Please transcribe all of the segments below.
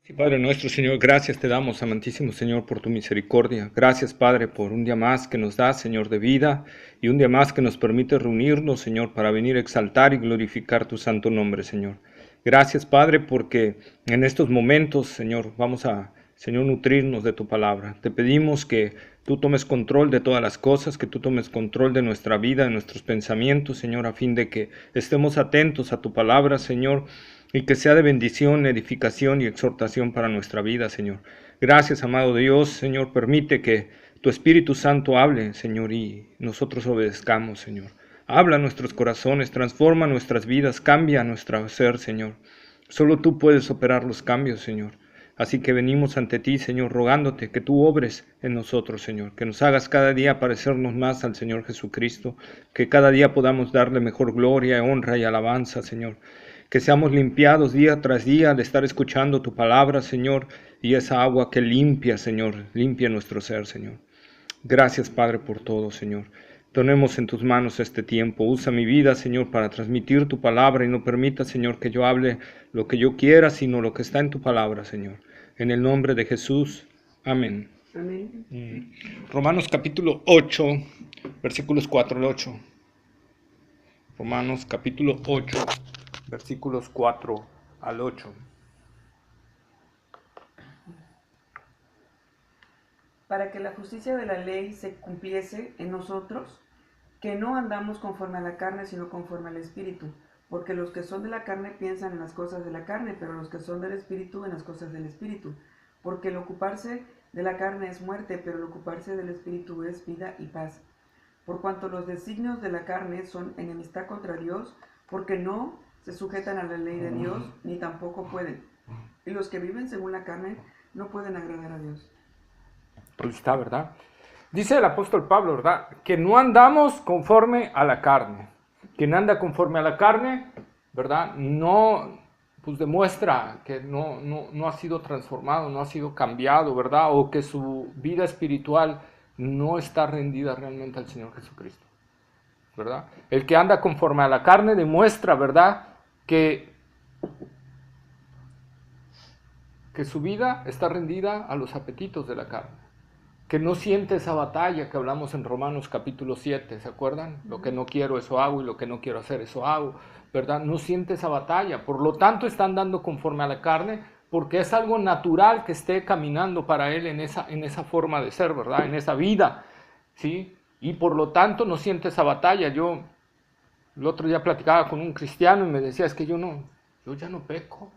Sí, Padre nuestro, Señor, gracias te damos, amantísimo Señor, por tu misericordia. Gracias, Padre, por un día más que nos das, Señor, de vida y un día más que nos permite reunirnos, Señor, para venir a exaltar y glorificar tu santo nombre, Señor. Gracias, Padre, porque en estos momentos, Señor, vamos a, Señor, nutrirnos de tu palabra. Te pedimos que tú tomes control de todas las cosas, que tú tomes control de nuestra vida, de nuestros pensamientos, Señor, a fin de que estemos atentos a tu palabra, Señor, y que sea de bendición, edificación y exhortación para nuestra vida, Señor. Gracias, amado Dios, Señor, permite que tu Espíritu Santo hable, Señor, y nosotros obedezcamos, Señor. Habla a nuestros corazones, transforma nuestras vidas, cambia nuestro ser, Señor. Solo tú puedes operar los cambios, Señor. Así que venimos ante ti, Señor, rogándote que tú obres en nosotros, Señor, que nos hagas cada día parecernos más al Señor Jesucristo, que cada día podamos darle mejor gloria, honra y alabanza, Señor. Que seamos limpiados día tras día de estar escuchando tu palabra, Señor, y esa agua que limpia, Señor, limpia nuestro ser, Señor. Gracias, Padre, por todo, Señor. Ponemos en tus manos este tiempo. Usa mi vida, Señor, para transmitir tu palabra y no permita, Señor, que yo hable lo que yo quiera, sino lo que está en tu palabra, Señor. En el nombre de Jesús. Amén. Amén. Romanos capítulo 8, versículos 4 al 8. Romanos capítulo 8, versículos 4 al 8. Para que la justicia de la ley se cumpliese en nosotros, que no andamos conforme a la carne, sino conforme al Espíritu. Porque los que son de la carne piensan en las cosas de la carne, pero los que son del Espíritu en las cosas del Espíritu. Porque el ocuparse de la carne es muerte, pero el ocuparse del Espíritu es vida y paz. Por cuanto los designios de la carne son enemistad contra Dios, porque no se sujetan a la ley de Dios, ni tampoco pueden. Y los que viven según la carne no pueden agradar a Dios. Ahí está, ¿verdad? Dice el apóstol Pablo, ¿verdad? Que no andamos conforme a la carne. Quien anda conforme a la carne, ¿verdad? No, pues demuestra que no ha sido transformado, no ha sido cambiado, ¿verdad? O que su vida espiritual no está rendida realmente al Señor Jesucristo, ¿verdad? El que anda conforme a la carne demuestra, ¿verdad? Que su vida está rendida a los apetitos de la carne. Que no siente esa batalla que hablamos en Romanos capítulo 7, ¿se acuerdan? Lo que no quiero, eso hago, y lo que no quiero hacer, eso hago, ¿verdad? No siente esa batalla, por lo tanto está andando conforme a la carne, porque es algo natural que esté caminando para él en esa forma de ser, ¿verdad? En esa vida, ¿sí? Y por lo tanto no siente esa batalla. Yo el otro día platicaba con un cristiano y me decía, es que yo ya no peco,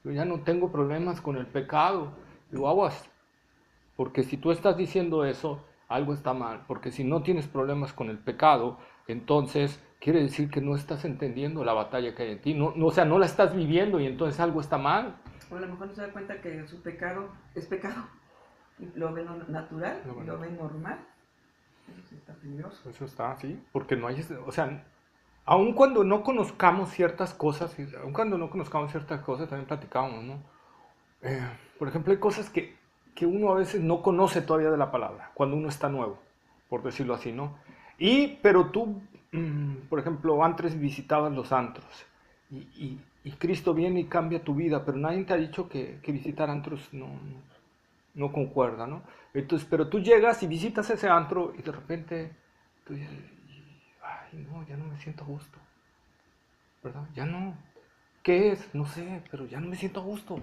yo ya no tengo problemas con el pecado. Digo, aguas. Porque si tú estás diciendo eso, algo está mal. Porque si no tienes problemas con el pecado, entonces quiere decir que no estás entendiendo la batalla que hay en ti. O sea, no la estás viviendo y entonces algo está mal. O a lo mejor no se da cuenta que su pecado es pecado. Y lo ve natural, lo ve normal. Eso sí está peligroso. Eso está, sí. Porque no hay, o sea, aun cuando no conozcamos ciertas cosas, también platicábamos, ¿no? Por ejemplo, hay cosas que uno a veces no conoce todavía de la palabra, cuando uno está nuevo, por decirlo así, ¿no? Pero tú, por ejemplo, antes visitabas los antros y Cristo viene y cambia tu vida, pero nadie te ha dicho que visitar antros no concuerda, ¿no? Entonces, pero tú llegas y visitas ese antro y de repente tú dices, ay, no, ya no me siento a gusto, ¿verdad? Ya no. ¿Qué es? No sé, pero ya no me siento a gusto.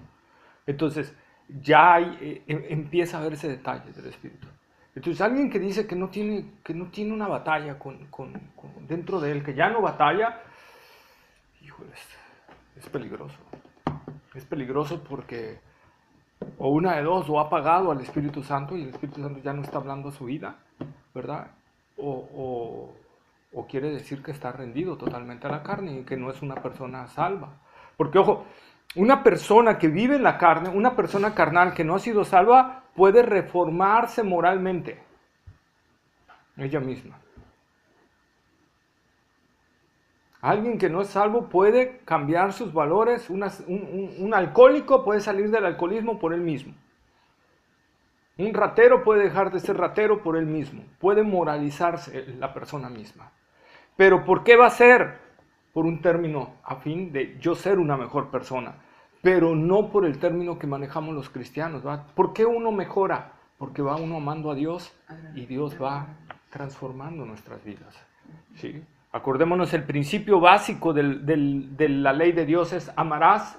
Entonces, ya empieza a verse detalles del espíritu. Entonces, alguien que dice que no tiene una batalla dentro de él, que ya no batalla, híjole, es peligroso. Es peligroso porque o una de dos, o ha apagado al Espíritu Santo y el Espíritu Santo ya no está hablando a su vida, ¿verdad? O quiere decir que está rendido totalmente a la carne y que no es una persona salva. Porque, ojo, una persona que vive en la carne, una persona carnal que no ha sido salva, puede reformarse moralmente. Ella misma. Alguien que no es salvo puede cambiar sus valores. Un alcohólico puede salir del alcoholismo por él mismo. Un ratero puede dejar de ser ratero por él mismo. Puede moralizarse la persona misma. Pero ¿por qué va a ser? Por un término a fin de yo ser una mejor persona. pero no por el término que manejamos los cristianos, ¿va? ¿Por qué uno mejora? Porque va uno amando a Dios y Dios va transformando nuestras vidas, ¿sí? Acordémonos, el principio básico de la ley de Dios es amarás,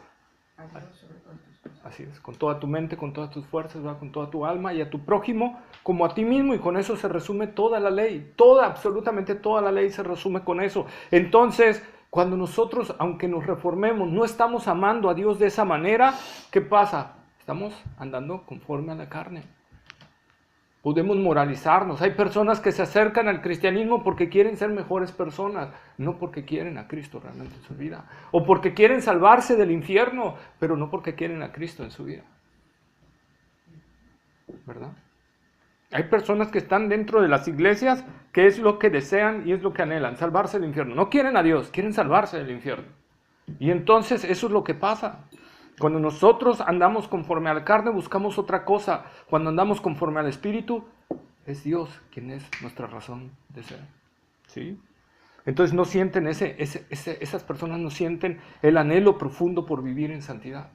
así es, con toda tu mente, con todas tus fuerzas, ¿va? Con toda tu alma, y a tu prójimo como a ti mismo, y con eso se resume toda la ley, absolutamente toda la ley se resume con eso. Entonces, cuando nosotros, aunque nos reformemos, no estamos amando a Dios de esa manera, ¿qué pasa? Estamos andando conforme a la carne. Podemos moralizarnos. Hay personas que se acercan al cristianismo porque quieren ser mejores personas, no porque quieren a Cristo realmente en su vida. O porque quieren salvarse del infierno, pero no porque quieren a Cristo en su vida. ¿Verdad? Hay personas que están dentro de las iglesias que es lo que desean y es lo que anhelan, salvarse del infierno. No quieren a Dios, quieren salvarse del infierno. Y entonces eso es lo que pasa. Cuando nosotros andamos conforme a la carne, buscamos otra cosa. Cuando andamos conforme al Espíritu, es Dios quien es nuestra razón de ser. ¿Sí? Entonces no sienten esas personas no sienten el anhelo profundo por vivir en santidad.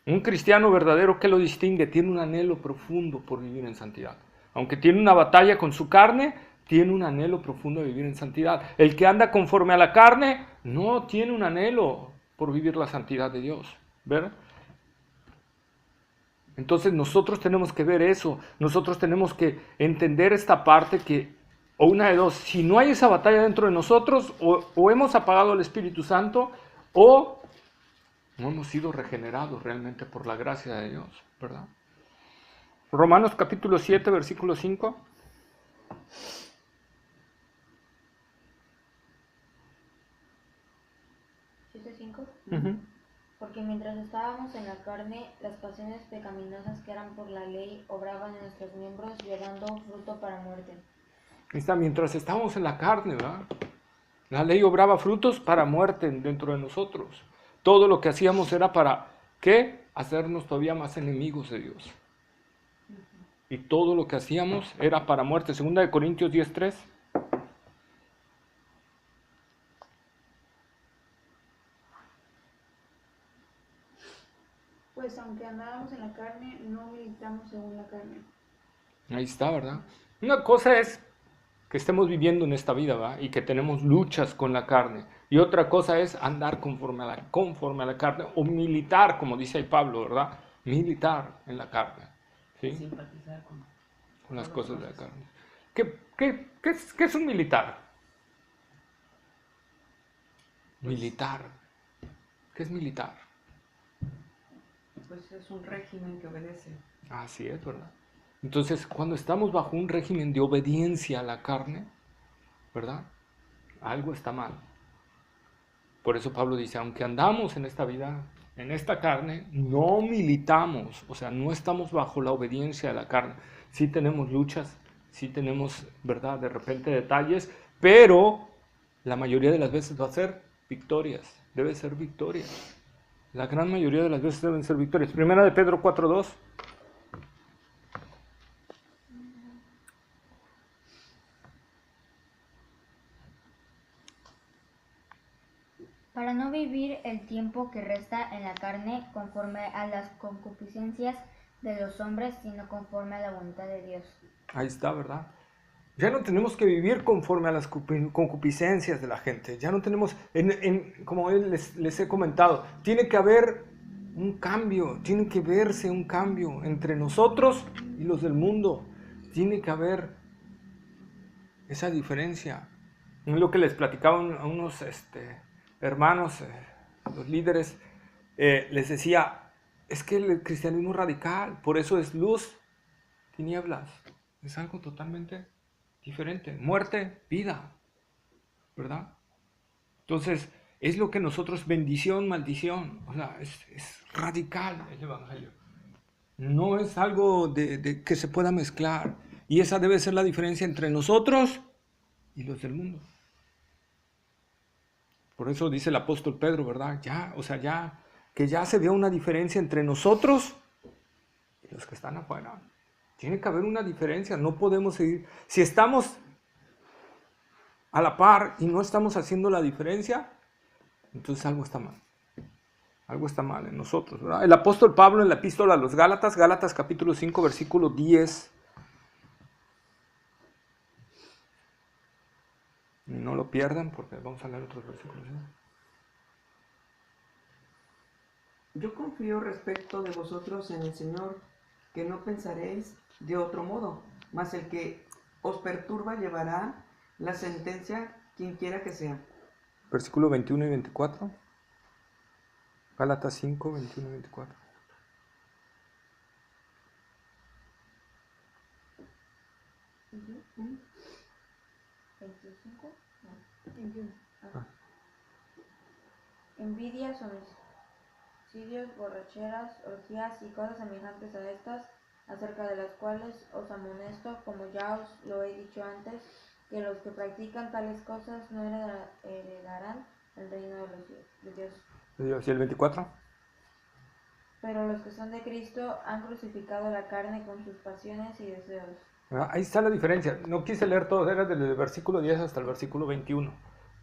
Un cristiano verdadero, ¿qué lo distingue? Tiene un anhelo profundo por vivir en santidad. Aunque tiene una batalla con su carne, tiene un anhelo profundo de vivir en santidad. El que anda conforme a la carne no tiene un anhelo por vivir la santidad de Dios, ¿verdad? Entonces nosotros tenemos que ver eso, nosotros tenemos que entender esta parte que, o una de dos, si no hay esa batalla dentro de nosotros, o hemos apagado el Espíritu Santo, o no hemos sido regenerados realmente por la gracia de Dios, ¿verdad? Romanos capítulo 7, versículo 5. Porque mientras estábamos en la carne, las pasiones pecaminosas que eran por la ley obraban en nuestros miembros, llevando fruto para muerte. Está, mientras estábamos en la carne, ¿verdad? La ley obraba frutos para muerte dentro de nosotros. Todo lo que hacíamos era para, ¿qué? Hacernos todavía más enemigos de Dios. Y todo lo que hacíamos era para muerte. 2 Corintios 10:3. Pues aunque andábamos en la carne, no militamos según la carne. Ahí está, ¿verdad? Una cosa es que estemos viviendo en esta vida, ¿verdad? Y que tenemos luchas con la carne. Y otra cosa es andar conforme a la carne, o militar, como dice ahí Pablo, ¿verdad? Militar en la carne. ¿Sí? Simpatizar Con las cosas de la carne. ¿Qué es un militar? Militar. ¿Qué es militar? Pues es un régimen que obedece. Así es, ¿verdad? Entonces, cuando estamos bajo un régimen de obediencia a la carne, ¿verdad? Algo está mal. Por eso Pablo dice, aunque andamos en esta vida, en esta carne, no militamos, o sea, no estamos bajo la obediencia a la carne. Sí tenemos luchas, sí tenemos, ¿verdad?, de repente detalles, pero la mayoría de las veces va a ser victorias, debe ser victorias. La gran mayoría de las veces deben ser victorias. Primera de Pedro 4:2. Para no vivir el tiempo que resta en la carne conforme a las concupiscencias de los hombres, sino conforme a la voluntad de Dios. Ahí está, ¿verdad? Ya no tenemos que vivir conforme a las concupiscencias de la gente. Ya no tenemos, como les he comentado, tiene que haber un cambio, tiene que verse un cambio entre nosotros y los del mundo. Tiene que haber esa diferencia. Es lo que les platicaba a unos hermanos, los líderes, les decía, es que el cristianismo es radical, por eso es luz, tinieblas. Es algo totalmente diferente. Muerte, vida, ¿verdad? Entonces, es lo que nosotros, bendición, maldición, o sea, es radical el evangelio. No es algo de que se pueda mezclar. Y esa debe ser la diferencia entre nosotros y los del mundo. Por eso dice el apóstol Pedro, ¿verdad? Que ya se vea una diferencia entre nosotros y los que están afuera. Tiene que haber una diferencia, no podemos seguir. Si estamos a la par y no estamos haciendo la diferencia, entonces algo está mal. Algo está mal en nosotros, ¿verdad? El apóstol Pablo en la epístola a los Gálatas, Gálatas capítulo 5, versículo 10. No lo pierdan porque vamos a leer otros versículos. Yo confío respecto de vosotros en el Señor, que no pensaréis de otro modo, mas el que os perturba llevará la sentencia, quien quiera que sea. Versículo 21 y 24. Gálatas 5, 21 y 24. ¿25? No, 21. Envidias, homicidios, borracheras, orgías y cosas semejantes a estas, acerca de las cuales os amonesto, como ya os lo he dicho antes, que los que practican tales cosas no heredarán el reino de Dios. ¿Y el 24? Pero los que son de Cristo han crucificado la carne con sus pasiones y deseos. Ahí está la diferencia. No quise leer todo, era desde el versículo 10 hasta el versículo 21.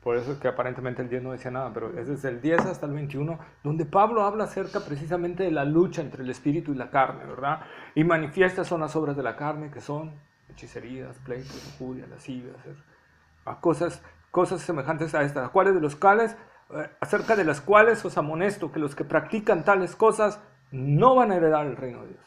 Por eso es que aparentemente el 10 no decía nada, pero es desde el 10 hasta el 21, donde Pablo habla acerca precisamente de la lucha entre el espíritu y la carne, ¿verdad? Y manifiestas son las obras de la carne, que son hechicerías, pleitos, lujuria, lascivias, cosas semejantes a estas, acerca de las cuales os amonesto, que los que practican tales cosas no van a heredar el reino de Dios.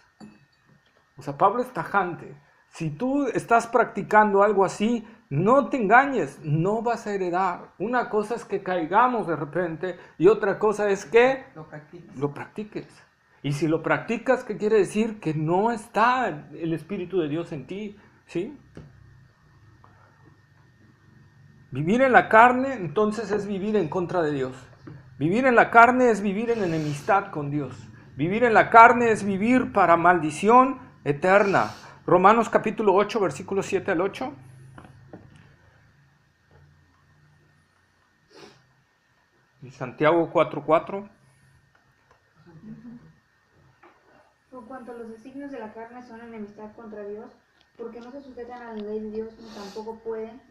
O sea, Pablo es tajante. Si tú estás practicando algo así, no te engañes, no vas a heredar. Una cosa es que caigamos de repente y otra cosa es que lo practiques. Y si lo practicas, ¿qué quiere decir? Que no está el Espíritu de Dios en ti, ¿sí? Vivir en la carne, entonces, es vivir en contra de Dios. Vivir en la carne es vivir en enemistad con Dios. Vivir en la carne es vivir para maldición eterna. Romanos capítulo 8, versículos 7 al 8. Y Santiago 4:4. Por cuanto los designios de la carne son enemistad contra Dios, porque no se sujetan a la ley de Dios ni tampoco pueden,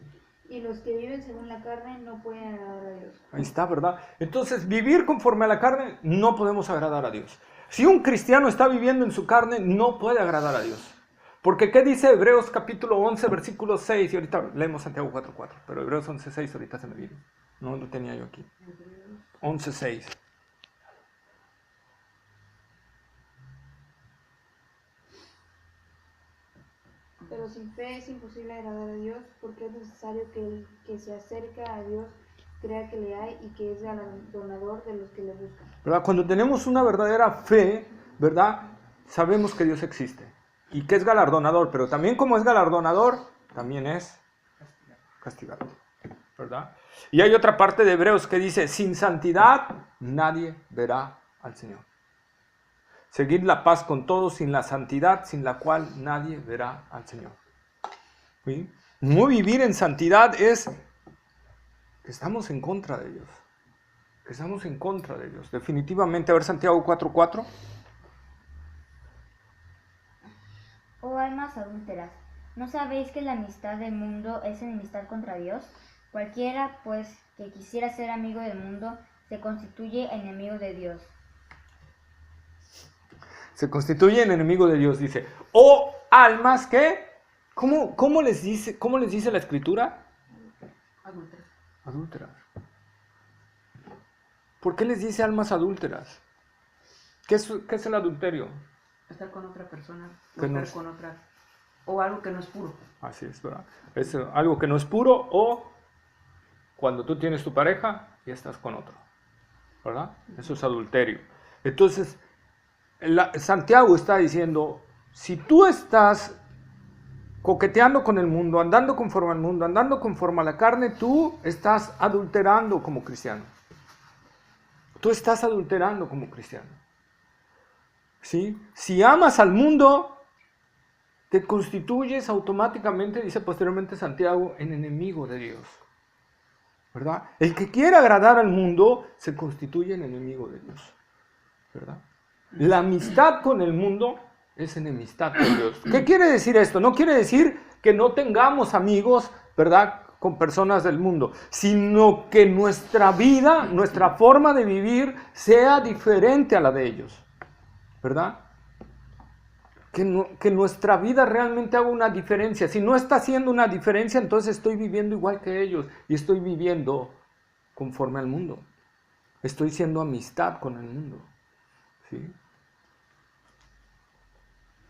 y los que viven según la carne no pueden agradar a Dios. Ahí está, ¿verdad? Entonces, vivir conforme a la carne, no podemos agradar a Dios. Si un cristiano está viviendo en su carne, no puede agradar a Dios. Porque ¿qué dice Hebreos capítulo 11, versículo 6? Y ahorita leemos Santiago 4:4, pero Hebreos 11:6 ahorita se me vino. No lo tenía yo aquí. 11:6. Pero sin fe es imposible agradar a Dios, porque es necesario que el que se acerca a Dios crea que le hay y que es galardonador de los que le buscan. ¿Verdad? Cuando tenemos una verdadera fe, ¿verdad? Sabemos que Dios existe y que es galardonador, pero también como es galardonador, también es castigado, ¿verdad? Y hay otra parte de Hebreos que dice, sin santidad nadie verá al Señor. Seguid la paz con todos sin la santidad, sin la cual nadie verá al Señor. ¿Sí? No vivir en santidad es que estamos en contra de Dios. Que estamos en contra de Dios. Definitivamente, a ver Santiago 4:4. Oh almas adúlteras, ¿no sabéis que la amistad del mundo es enemistad contra Dios? Cualquiera, pues, que quisiera ser amigo del mundo, se constituye enemigo de Dios. Se constituye en enemigo de Dios, dice. Oh almas que, ¿cómo les dice la Escritura? Adúlteras. Adúlteras. ¿Por qué les dice almas adúlteras? ¿Qué es el adulterio? Estar con otra persona, Que o no estar es- con otra, o algo que no es puro. Así es, ¿verdad? Es algo que no es puro o cuando tú tienes tu pareja y estás con otro, ¿verdad? Eso es adulterio. Entonces, Santiago está diciendo, si tú estás coqueteando con el mundo, andando conforme al mundo, andando conforme a la carne, tú estás adulterando como cristiano. Tú estás adulterando como cristiano. ¿Sí? Si amas al mundo, te constituyes automáticamente, dice posteriormente Santiago, en enemigo de Dios. ¿Verdad? El que quiere agradar al mundo se constituye en enemigo de Dios. ¿Verdad? La amistad con el mundo es enemistad con Dios. ¿Qué quiere decir esto? No quiere decir que no tengamos amigos, ¿verdad? con personas del mundo, sino que nuestra vida, nuestra forma de vivir sea diferente a la de ellos, ¿verdad? Que nuestra vida realmente haga una diferencia. Si no está haciendo una diferencia, entonces estoy viviendo igual que ellos y estoy viviendo conforme al mundo. Estoy siendo amistad con el mundo, ¿sí?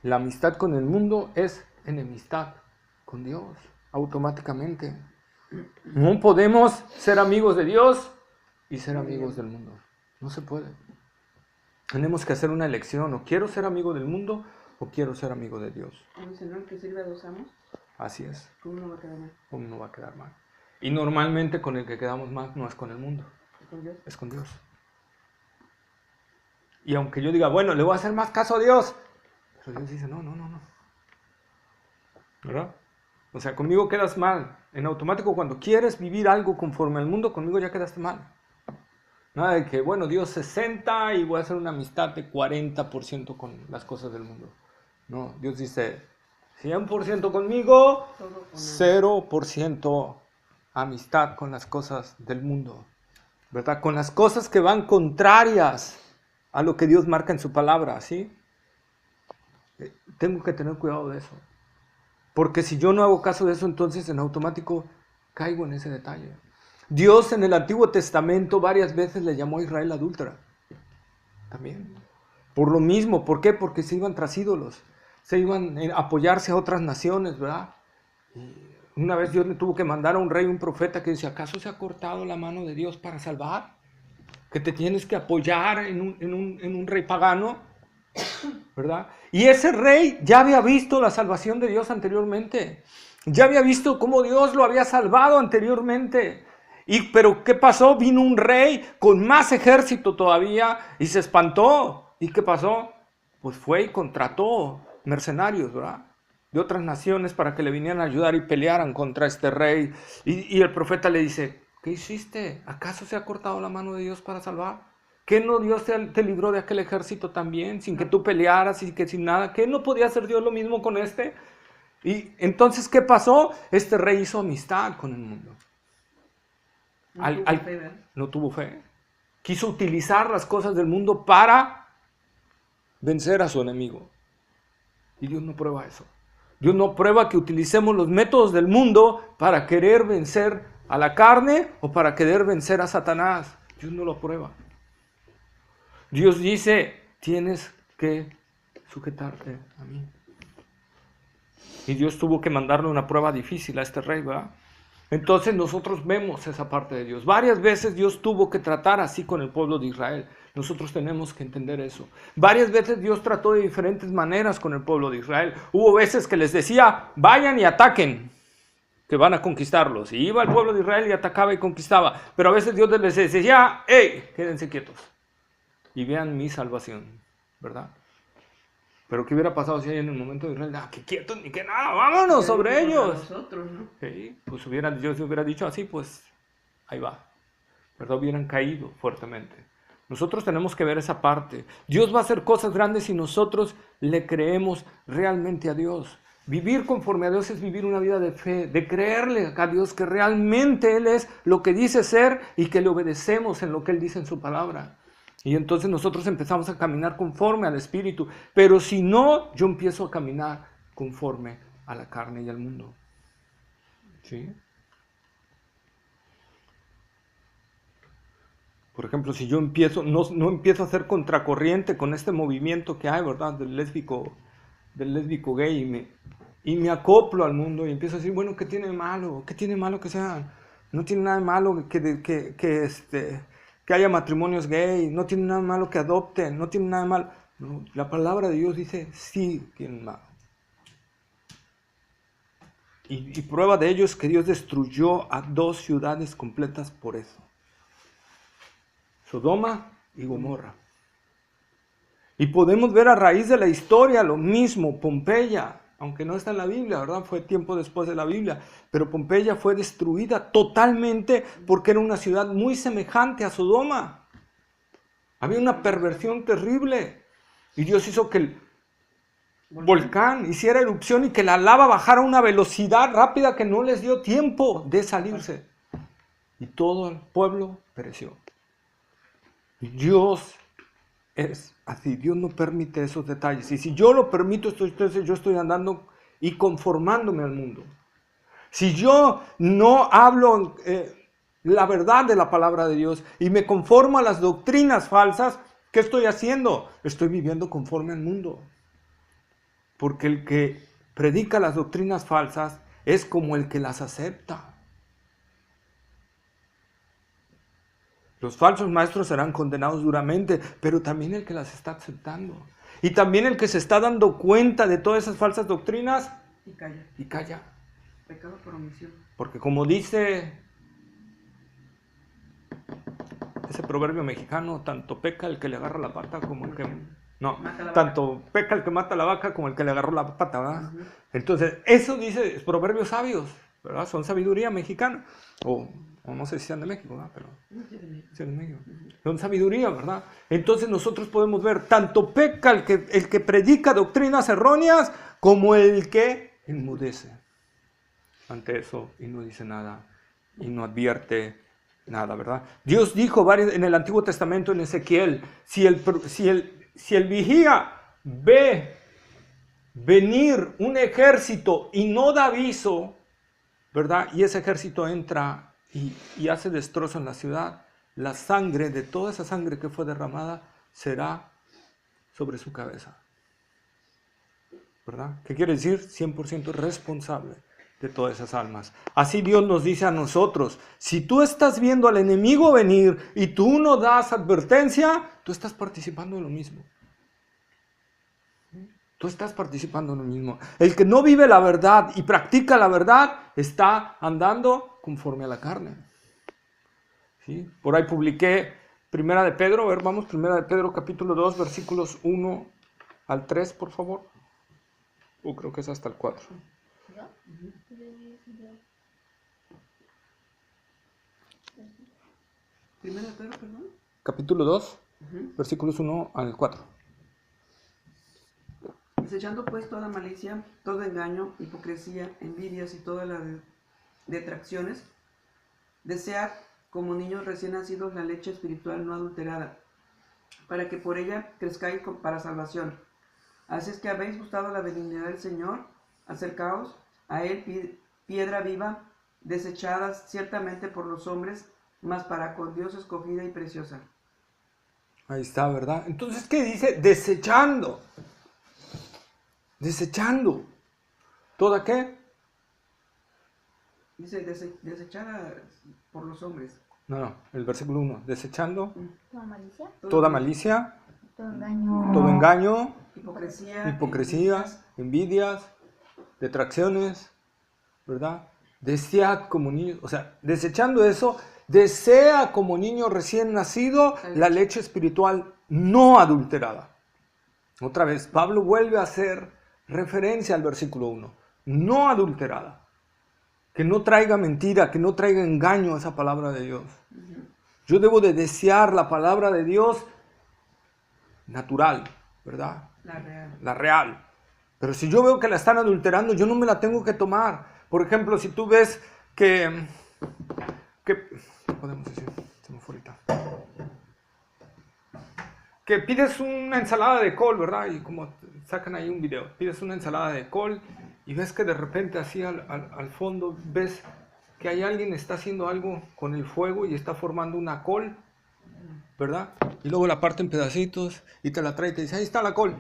La amistad con el mundo es enemistad con Dios, automáticamente. No podemos ser amigos de Dios y ser amigos del mundo. No se puede. Tenemos que hacer una elección. O quiero ser amigo del mundo o quiero ser amigo de Dios. Como dice, ¿no? El que sirve a dos amos, Así es. ¿cómo no va a quedar mal? Uno va a quedar mal. Y normalmente con el que quedamos mal no es con el mundo, ¿Con Dios? es con Dios. Y aunque yo diga, bueno, le voy a hacer más caso a Dios, pero Dios dice, no. ¿Verdad? O sea, conmigo quedas mal. En automático, cuando quieres vivir algo conforme al mundo, conmigo ya quedaste mal. Nada de que, bueno, Dios 60 y voy a hacer una amistad de 40% con las cosas del mundo. No, Dios dice 100% conmigo, Todo con él. 0% amistad con las cosas del mundo. ¿Verdad? Con las cosas que van contrarias a lo que Dios marca en su palabra, ¿sí? Tengo que tener cuidado de eso. Porque si yo no hago caso de eso, entonces en automático caigo en ese detalle. Dios en el Antiguo Testamento varias veces le llamó a Israel adúltera. También. Por lo mismo. ¿Por qué? Porque se iban tras ídolos. Se iban a apoyarse a otras naciones, ¿verdad? Y una vez Dios le tuvo que mandar a un rey, un profeta, que dice, ¿acaso se ha cortado la mano de Dios para salvar? ¿Que te tienes que apoyar en un rey pagano? ¿Verdad? Y ese rey ya había visto la salvación de Dios anteriormente. Ya había visto cómo Dios lo había salvado anteriormente. Pero ¿qué pasó? Vino un rey con más ejército todavía y se espantó. ¿Y qué pasó? Pues fue y contrató mercenarios, ¿verdad? De otras naciones para que le vinieran a ayudar y pelearan contra este rey. Y el profeta le dice, ¿qué hiciste? ¿Acaso se ha cortado la mano de Dios para salvar? ¿Qué no Dios te libró de aquel ejército también, sin que tú pelearas y que sin nada? ¿Qué no podía hacer Dios lo mismo con este? Y entonces, ¿qué pasó? Este rey hizo amistad con el mundo. No tuvo fe. Quiso utilizar las cosas del mundo para vencer a su enemigo. Y Dios no prueba eso. Dios no prueba que utilicemos los métodos del mundo para querer vencer a la carne o para querer vencer a Satanás. Dios no lo prueba. Dios dice, tienes que sujetarte a mí. Y Dios tuvo que mandarle una prueba difícil a este rey, ¿verdad? Entonces nosotros vemos esa parte de Dios. Varias veces Dios tuvo que tratar así con el pueblo de Israel. Nosotros tenemos que entender eso. Varias veces Dios trató de diferentes maneras con el pueblo de Israel. Hubo veces que les decía, vayan y ataquen, que van a conquistarlos. Y iba el pueblo de Israel y atacaba y conquistaba. Pero a veces Dios les decía, hey, quédense quietos y vean mi salvación, ¿verdad? Pero ¿qué hubiera pasado si ahí en el momento de Israel, que quietos ni que nada, vámonos sobre ellos? Nosotros, ¿no? Sí, pues Dios hubiera dicho así, pues ahí va, ¿verdad? Hubieran caído fuertemente. Nosotros tenemos que ver esa parte. Dios va a hacer cosas grandes si nosotros le creemos realmente a Dios. Vivir conforme a Dios es vivir una vida de fe, de creerle a Dios que realmente Él es lo que dice ser y que le obedecemos en lo que Él dice en su palabra. Y entonces nosotros empezamos a caminar conforme al Espíritu. Pero si no, yo empiezo a caminar conforme a la carne y al mundo. ¿Sí? Por ejemplo, si yo no empiezo a hacer contracorriente con este movimiento que hay, ¿verdad? Del lésbico gay y me acoplo al mundo y empiezo a decir, bueno, ¿qué tiene de malo? ¿Qué tiene de malo que sean? No tiene nada de malo que haya matrimonios gay, no tiene nada de malo que adopten, no tiene nada de malo. No, la palabra de Dios dice, sí tienen malo. Y prueba de ello es que Dios destruyó a 2 ciudades completas por eso. Sodoma y Gomorra. Y podemos ver a raíz de la historia lo mismo, Pompeya, aunque no está en la Biblia, ¿verdad? Fue tiempo después de la Biblia, pero Pompeya fue destruida totalmente porque era una ciudad muy semejante a Sodoma. Había una perversión terrible y Dios hizo que volcán hiciera erupción y que la lava bajara a una velocidad rápida que no les dio tiempo de salirse. Y todo el pueblo pereció. Dios es así, Dios no permite esos detalles. Y si yo lo permito, entonces yo estoy andando y conformándome al mundo. Si yo no hablo la verdad de la palabra de Dios y me conformo a las doctrinas falsas, ¿qué estoy haciendo? Estoy viviendo conforme al mundo. Porque el que predica las doctrinas falsas es como el que las acepta. Los falsos maestros serán condenados duramente, pero también el que las está aceptando. Y también el que se está dando cuenta de todas esas falsas doctrinas Y calla. y calla. Pecado por omisión. Porque como dice ese proverbio mexicano, tanto peca el que le agarra la pata como el que... No, Mata la tanto peca el que mata la vaca como el que le agarró la pata, ¿verdad? Ujú. Entonces, eso dice proverbios sabios, ¿verdad? Son sabiduría mexicana. O no sé si sean de México, ¿verdad? Pero No tiene miedo. sean de México. Son sabiduría, ¿verdad? Entonces nosotros podemos ver, tanto peca el que predica doctrinas erróneas como el que enmudece ante eso y no dice nada y no advierte nada, ¿verdad? Dios dijo en el Antiguo Testamento, en Ezequiel, si el vigía ve venir un ejército y no da aviso, ¿verdad? Y ese ejército entra y hace destrozo en la ciudad, la sangre, de toda esa sangre que fue derramada, será sobre su cabeza, ¿verdad? ¿Qué quiere decir? 100% responsable de todas esas almas. Así Dios nos dice a nosotros, si tú estás viendo al enemigo venir y tú no das advertencia, tú estás participando en lo mismo. Tú estás participando en lo mismo. El que no vive la verdad y practica la verdad está andando conforme a la carne. ¿Sí? Por ahí publiqué Primera de Pedro, a ver, vamos, Primera de Pedro capítulo 2, versículos 1 al 3, por favor. Creo que es hasta el 4. Primera de Pedro, perdón. Capítulo 2, versículos 1 al 4. Desechando pues toda malicia, todo engaño, hipocresía, envidias y todas las detracciones, desead como niños recién nacidos la leche espiritual no adulterada, para que por ella crezcáis para salvación. Así es que habéis gustado la benignidad del Señor, acercaos a Él, piedra viva, desechada ciertamente por los hombres, mas para con Dios escogida y preciosa. Ahí está, ¿verdad? Entonces, ¿qué dice? Desechando. Desechando. ¿Toda qué? Dice desechada por los hombres. No, el versículo 1. Desechando ¿Toda malicia? toda malicia, Todo engaño. todo engaño, Hipocresía, envidias, detracciones, ¿verdad? Desead como niños, o sea, desechando eso, desea como niño recién nacido la leche espiritual no adulterada. Otra vez, Pablo vuelve a hacer referencia al versículo 1, no adulterada. Que no traiga mentira, que no traiga engaño a esa palabra de Dios. Yo debo de desear la palabra de Dios natural, ¿verdad? La real. Pero si yo veo que la están adulterando, yo no me la tengo que tomar. Por ejemplo, si tú ves que ¿qué podemos decir? Se me fue ahorita. Que pides una ensalada de col, ¿verdad? Y como sacan ahí un video, pides una ensalada de col y ves que de repente así al fondo ves que hay alguien que está haciendo algo con el fuego y está formando una col, ¿verdad? Y luego la parte en pedacitos y te la trae y te dice, ahí está la col.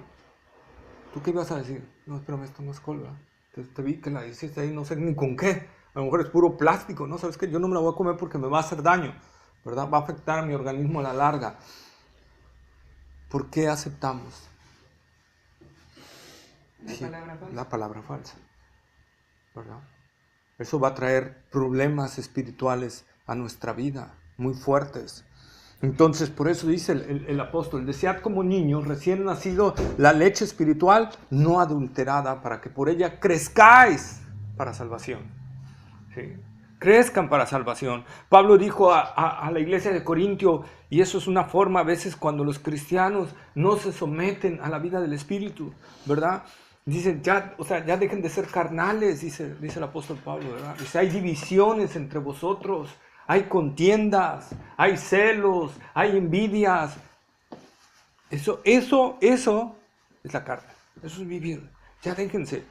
¿Tú qué ibas a decir? No, espérame, esto no es col, ¿verdad? Te vi que la hiciste ahí, no sé ni con qué. A lo mejor es puro plástico, ¿no? ¿Sabes qué? Yo no me la voy a comer porque me va a hacer daño, ¿verdad? Va a afectar a mi organismo a la larga. ¿Por qué aceptamos la palabra falsa? ¿Verdad? Eso va a traer problemas espirituales a nuestra vida, muy fuertes. Entonces, por eso dice el apóstol, desead como niños recién nacido la leche espiritual no adulterada, para que por ella crezcáis para salvación. ¿Sí? Crezcan para salvación. Pablo dijo a la iglesia de Corintio, y eso es una forma a veces cuando los cristianos no se someten a la vida del Espíritu, ¿verdad? Dice, ya, o sea, ya dejen de ser carnales, dice el apóstol Pablo, ¿verdad? Dice, hay divisiones entre vosotros, hay contiendas, hay celos, hay envidias. Eso es la carne, eso es vivir. Ya déjense.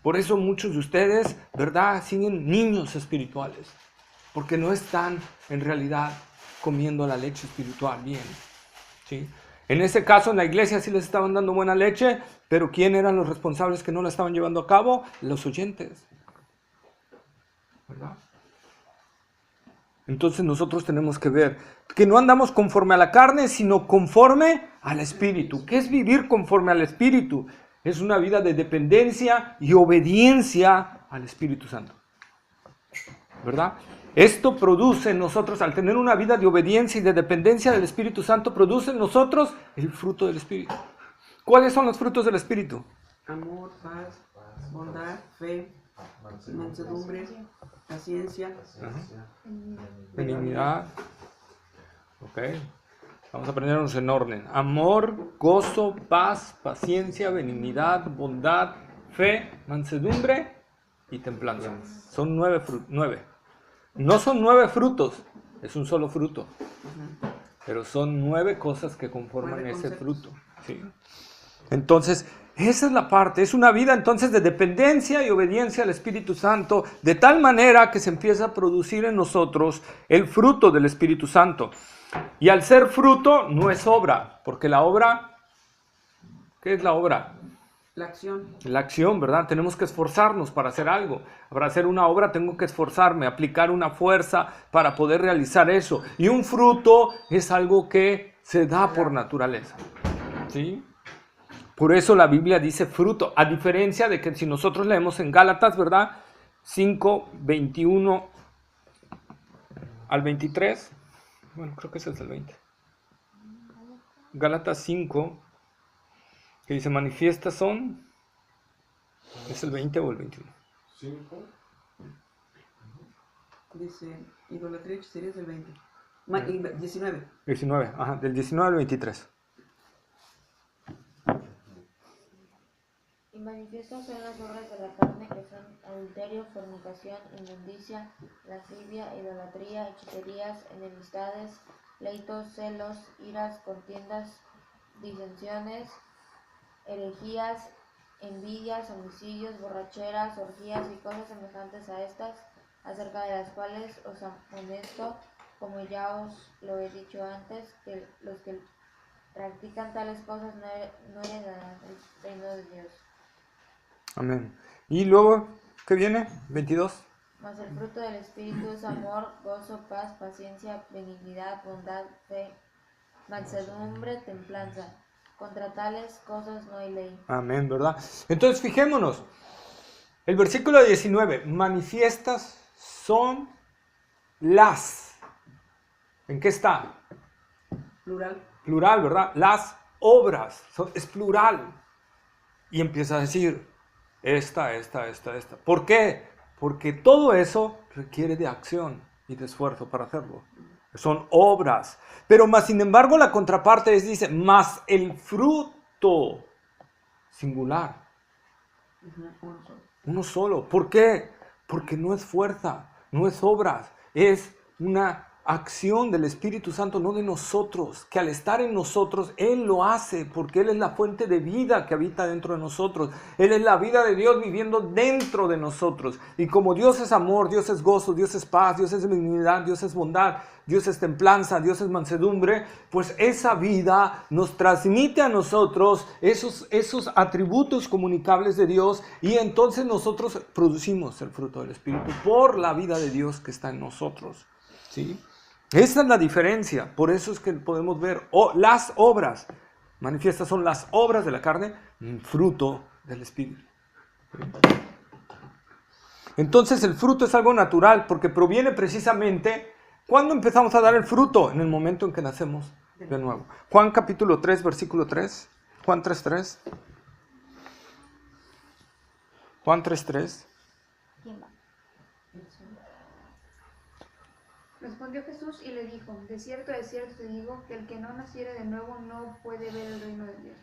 Por eso muchos de ustedes, ¿verdad?, siguen niños espirituales, porque no están en realidad comiendo la leche espiritual bien, ¿sí? En ese caso, en la iglesia sí les estaban dando buena leche, pero ¿quién eran los responsables que no la estaban llevando a cabo? Los oyentes, ¿verdad? Entonces nosotros tenemos que ver que no andamos conforme a la carne, sino conforme al Espíritu. ¿Qué es vivir conforme al Espíritu? Es una vida de dependencia y obediencia al Espíritu Santo, ¿verdad? Esto produce en nosotros, al tener una vida de obediencia y de dependencia del Espíritu Santo, produce en nosotros el fruto del Espíritu. ¿Cuáles son los frutos del Espíritu? Amor, paz, bondad, fe, mansedumbre, paciencia, Benignidad. Ok. Vamos a ponernos en orden. Amor, gozo, paz, paciencia, benignidad, bondad, fe, mansedumbre y templanza. Son 9. No son 9 frutos, es un solo fruto. Pero son 9 cosas que conforman ese fruto. ¿Sí? Entonces, esa es la parte. Es una vida entonces de dependencia y obediencia al Espíritu Santo, de tal manera que se empieza a producir en nosotros el fruto del Espíritu Santo. Y al ser fruto no es obra, porque la obra, ¿qué es la obra? la acción. La acción, ¿verdad? Tenemos que esforzarnos para hacer algo. Para hacer una obra tengo que esforzarme, aplicar una fuerza para poder realizar eso. Y un fruto es algo que se da por naturaleza, ¿sí? Por eso la Biblia dice fruto, a diferencia de que si nosotros leemos en Gálatas, ¿verdad? 5, 21 al 23. Bueno, creo que ese es el 20. Gálatas 5, que dice manifiestas son, ¿es el 20 o el 21? 5. Dice, idolatría y hechicería es del 20. 19. 19, ajá, del 19 al 23. Y manifiestas son las obras de la carne, que son adulterio, fornicación, inmundicia, lascivia, idolatría, hechicerías, enemistades, pleitos, celos, iras, contiendas, disensiones, herejías, envidias, homicidios, borracheras, orgías y cosas semejantes a estas, acerca de las cuales os amonesto, como ya os lo he dicho antes, que los que practican tales cosas no heredarán el reino de Dios. Amén. Y luego, ¿qué viene? 22. Mas el fruto del Espíritu es amor, gozo, paz, paciencia, benignidad, bondad, fe, mansedumbre, templanza. Contra tales cosas no hay ley. Amén, ¿verdad? Entonces, fijémonos. El versículo 19. Manifiestas son las. ¿En qué está? Plural. Plural, ¿verdad? Las obras. Es plural. Y empieza a decir esta. ¿Por qué? Porque todo eso requiere de acción y de esfuerzo para hacerlo. Son obras. Pero más sin embargo la contraparte dice, más el fruto singular. Uno solo. ¿Por qué? Porque no es fuerza, no es obras, es una acción del Espíritu Santo, no de nosotros, que al estar en nosotros, Él lo hace, porque Él es la fuente de vida que habita dentro de nosotros. Él es la vida de Dios viviendo dentro de nosotros. Y como Dios es amor, Dios es gozo, Dios es paz, Dios es benignidad, Dios es bondad, Dios es templanza, Dios es mansedumbre, pues esa vida nos transmite a nosotros esos atributos comunicables de Dios, y entonces nosotros producimos el fruto del Espíritu por la vida de Dios que está en nosotros, ¿sí? Esa es la diferencia. Por eso es que podemos ver las obras manifiestas son las obras de la carne, fruto del Espíritu. Entonces el fruto es algo natural porque proviene precisamente. ¿Cuándo empezamos a dar el fruto? En el momento en que nacemos de nuevo. Juan capítulo 3, versículo 3. Juan 3:3. Juan 3:3. ¿Quién va? Respondió Jesús y le dijo, de cierto te digo, que el que no naciere de nuevo no puede ver el reino de Dios.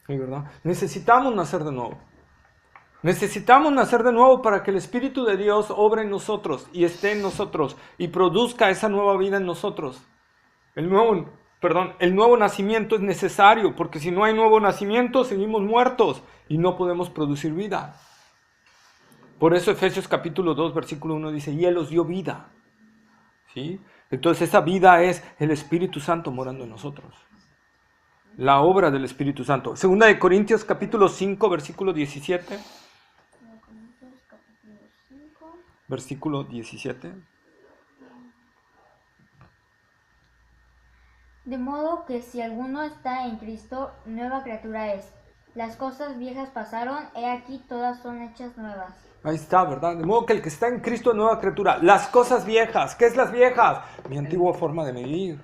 Sí, ¿verdad? Necesitamos nacer de nuevo. Necesitamos nacer de nuevo para que el Espíritu de Dios obre en nosotros y esté en nosotros y produzca esa nueva vida en nosotros. El nuevo nacimiento es necesario, porque si no hay nuevo nacimiento seguimos muertos y no podemos producir vida. Por eso Efesios capítulo 2 versículo 1 dice, y Él os dio vida. ¿Sí? Entonces esa vida es el Espíritu Santo morando en nosotros. La obra del Espíritu Santo. Segunda de Corintios capítulo 5 versículo 17. Versículo 17. De modo que si alguno está en Cristo, nueva criatura es. Las cosas viejas pasaron, he aquí todas son hechas nuevas. Ahí está, ¿verdad? De modo que el que está en Cristo es nueva criatura. Las cosas viejas, ¿qué es las viejas? Mi antigua forma de medir.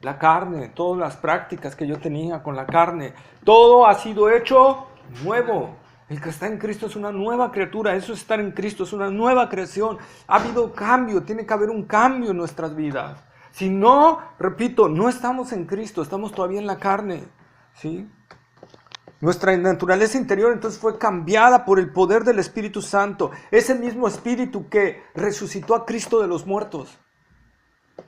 La carne, todas las prácticas que yo tenía con la carne. Todo ha sido hecho nuevo. El que está en Cristo es una nueva criatura. Eso es estar en Cristo, es una nueva creación. Ha habido cambio, tiene que haber un cambio en nuestras vidas. Si no, repito, no estamos en Cristo, estamos todavía en la carne, ¿sí? Nuestra naturaleza interior entonces fue cambiada por el poder del Espíritu Santo. Ese mismo Espíritu que resucitó a Cristo de los muertos,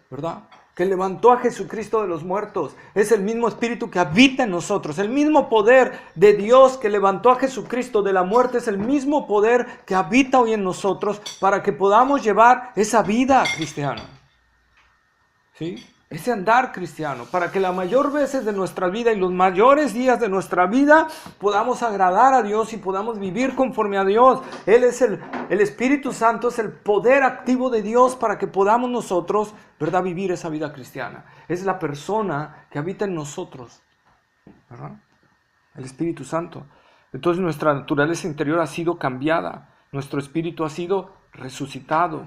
¿verdad? Que levantó a Jesucristo de los muertos. Es el mismo Espíritu que habita en nosotros. El mismo poder de Dios que levantó a Jesucristo de la muerte es el mismo poder que habita hoy en nosotros para que podamos llevar esa vida cristiana. ¿Sí? Ese andar cristiano, para que la mayor veces de nuestra vida y los mayores días de nuestra vida podamos agradar a Dios y podamos vivir conforme a Dios. Él es el Espíritu Santo, es el poder activo de Dios para que podamos nosotros, ¿verdad?, vivir esa vida cristiana. Es la persona que habita en nosotros, ¿verdad? El Espíritu Santo. Entonces nuestra naturaleza interior ha sido cambiada, nuestro espíritu ha sido resucitado.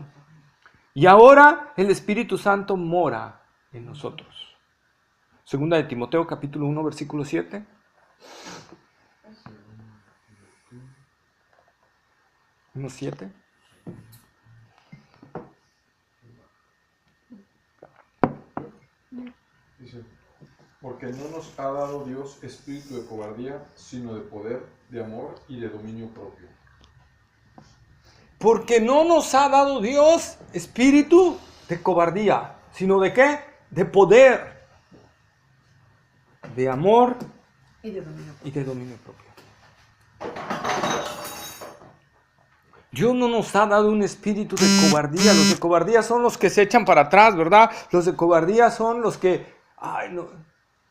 Y ahora el Espíritu Santo mora en nosotros. Segunda de Timoteo capítulo 1 versículo 7. ¿1:7? Dice, porque no nos ha dado Dios espíritu de cobardía, sino de poder, de amor y de dominio propio. Porque no nos ha dado Dios espíritu de cobardía, sino ¿de qué? De poder, de amor Y de dominio propio. Dios no nos ha dado un espíritu de cobardía. Los de cobardía son los que se echan para atrás, ¿verdad? Los de cobardía son los que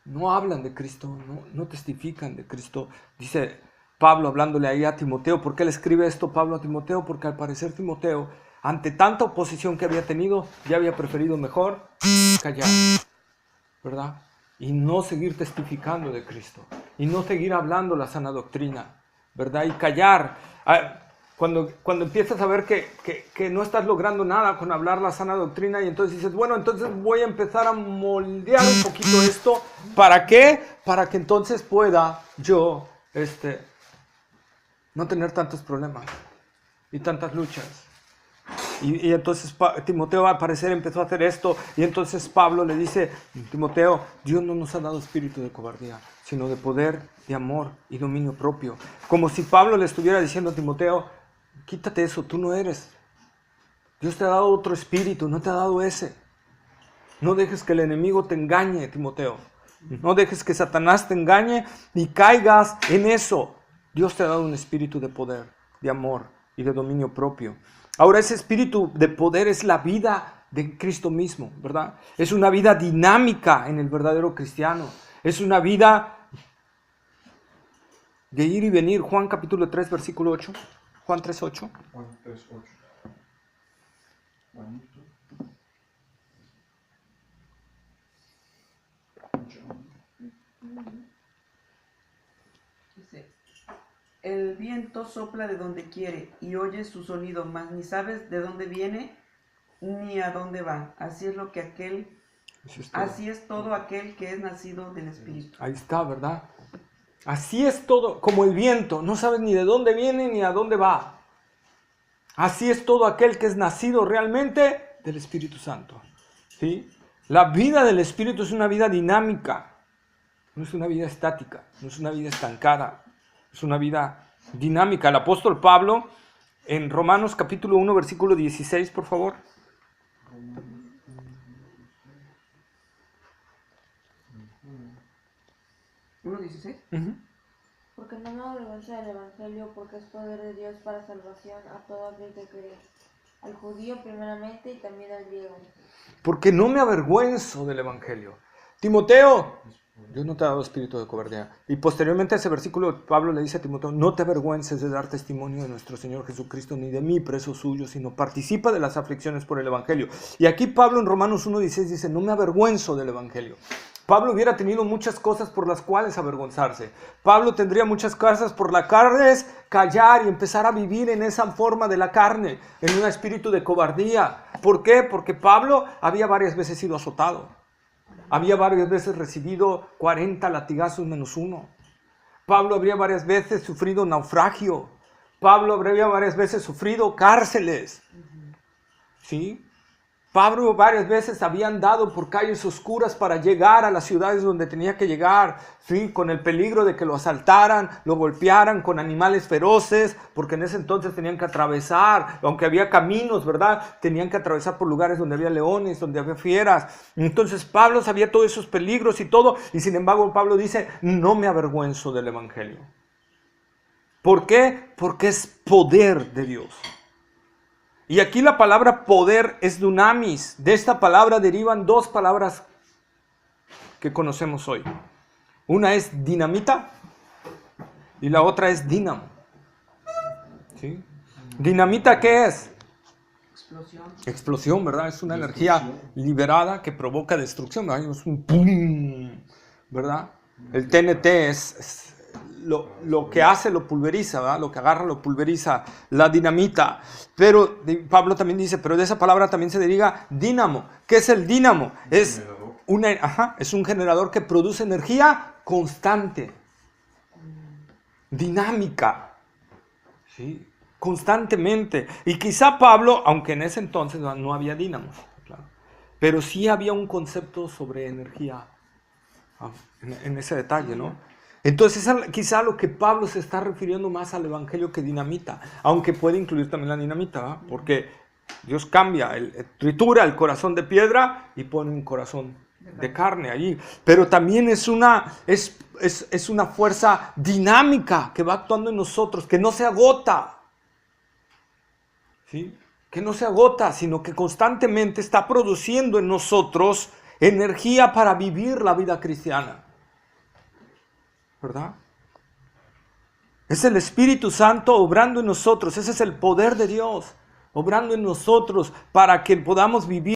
no hablan de Cristo, no testifican de Cristo. Dice Pablo hablándole ahí a Timoteo. ¿Por qué le escribe esto Pablo a Timoteo? Porque al parecer Timoteo, ante tanta oposición que había tenido, ya había preferido mejor callar, ¿verdad? Y no seguir testificando de Cristo. Y no seguir hablando la sana doctrina, ¿verdad? Y callar. Cuando empiezas a ver que no estás logrando nada con hablar la sana doctrina y entonces dices, bueno, entonces voy a empezar a moldear un poquito esto. ¿Para qué? Para que entonces pueda yo no tener tantos problemas y tantas luchas. Y entonces Timoteo al parecer empezó a hacer esto y entonces Pablo le dice, Timoteo, Dios no nos ha dado espíritu de cobardía, sino de poder, de amor y dominio propio. Como si Pablo le estuviera diciendo a Timoteo, quítate eso, tú no eres. Dios te ha dado otro espíritu, no te ha dado ese. No dejes que el enemigo te engañe, Timoteo. No dejes que Satanás te engañe ni caigas en eso. Dios te ha dado un espíritu de poder, de amor y de dominio propio. Ahora ese espíritu de poder es la vida de Cristo mismo, ¿verdad? Es una vida dinámica en el verdadero cristiano. Es una vida de ir y venir. Juan capítulo 3, versículo 8. Juan 3:8. Juan 3:8. Juanito. Dice, el viento sopla de donde quiere y oyes su sonido, mas ni sabes de dónde viene ni a dónde va. Así es todo aquel que es nacido del Espíritu. Ahí está, ¿verdad? Así es todo, como el viento, no sabes ni de dónde viene ni a dónde va. Así es todo aquel que es nacido realmente del Espíritu Santo. ¿Sí? La vida del Espíritu es una vida dinámica, no es una vida estática, no es una vida estancada, es una vida dinámica. El apóstol Pablo, en Romanos capítulo 1, versículo 16, por favor. 1:16. Porque no me avergüenza del Evangelio, porque es poder de Dios para salvación a todo aquel que cree, al judío primeramente y también al griego. Porque no me avergüenzo del Evangelio. Timoteo, Dios no te ha dado espíritu de cobardía. Y posteriormente a ese versículo, Pablo le dice a Timoteo, no te avergüences de dar testimonio de nuestro Señor Jesucristo, ni de mí, preso suyo, sino participa de las aflicciones por el Evangelio. Y aquí Pablo en Romanos 1:16 dice, no me avergüenzo del Evangelio. Pablo hubiera tenido muchas cosas por las cuales avergonzarse. Pablo tendría muchas cosas por las cuales callar y empezar a vivir en esa forma de la carne, en un espíritu de cobardía. ¿Por qué? Porque Pablo había varias veces sido azotado. Había varias veces recibido 40 latigazos menos uno. Pablo habría varias veces sufrido naufragio. Pablo habría varias veces sufrido cárceles. ¿Sí? Pablo varias veces había andado por calles oscuras para llegar a las ciudades donde tenía que llegar, ¿sí? Con el peligro de que lo asaltaran, lo golpearan con animales feroces, porque en ese entonces tenían que atravesar, aunque había caminos, ¿verdad? Tenían que atravesar por lugares donde había leones, donde había fieras. Entonces Pablo sabía todos esos peligros y todo, y sin embargo Pablo dice, no me avergüenzo del Evangelio. ¿Por qué? Porque es poder de Dios. Y aquí la palabra poder es dunamis. De esta palabra derivan dos palabras que conocemos hoy. Una es dinamita y la otra es dínamo. ¿Sí? ¿Dinamita qué es? Explosión. Explosión, ¿verdad? Es una energía liberada que provoca destrucción, ¿verdad? Es un pum, ¿verdad? El TNT es lo que hace lo pulveriza, ¿verdad? Lo que agarra lo pulveriza, la dinamita. Pero Pablo también dice, pero de esa palabra también se deriva dínamo. ¿Qué es el dínamo? Es un generador que produce energía constante, dinámica, ¿sí? Constantemente. Y quizá Pablo, aunque en ese entonces no había dínamos, claro, pero sí había un concepto sobre energía en ese detalle, ¿no? Entonces quizá lo que Pablo se está refiriendo más al evangelio que dinamita, aunque puede incluir también la dinamita, ¿verdad? Porque Dios cambia, tritura el corazón de piedra y pone un corazón de carne allí. Pero también es una fuerza dinámica que va actuando en nosotros, que no se agota, ¿sí? Que no se agota, sino que constantemente está produciendo en nosotros energía para vivir la vida cristiana. ¿Verdad? Es el Espíritu Santo obrando en nosotros. Ese es el poder de Dios, obrando en nosotros para que podamos vivir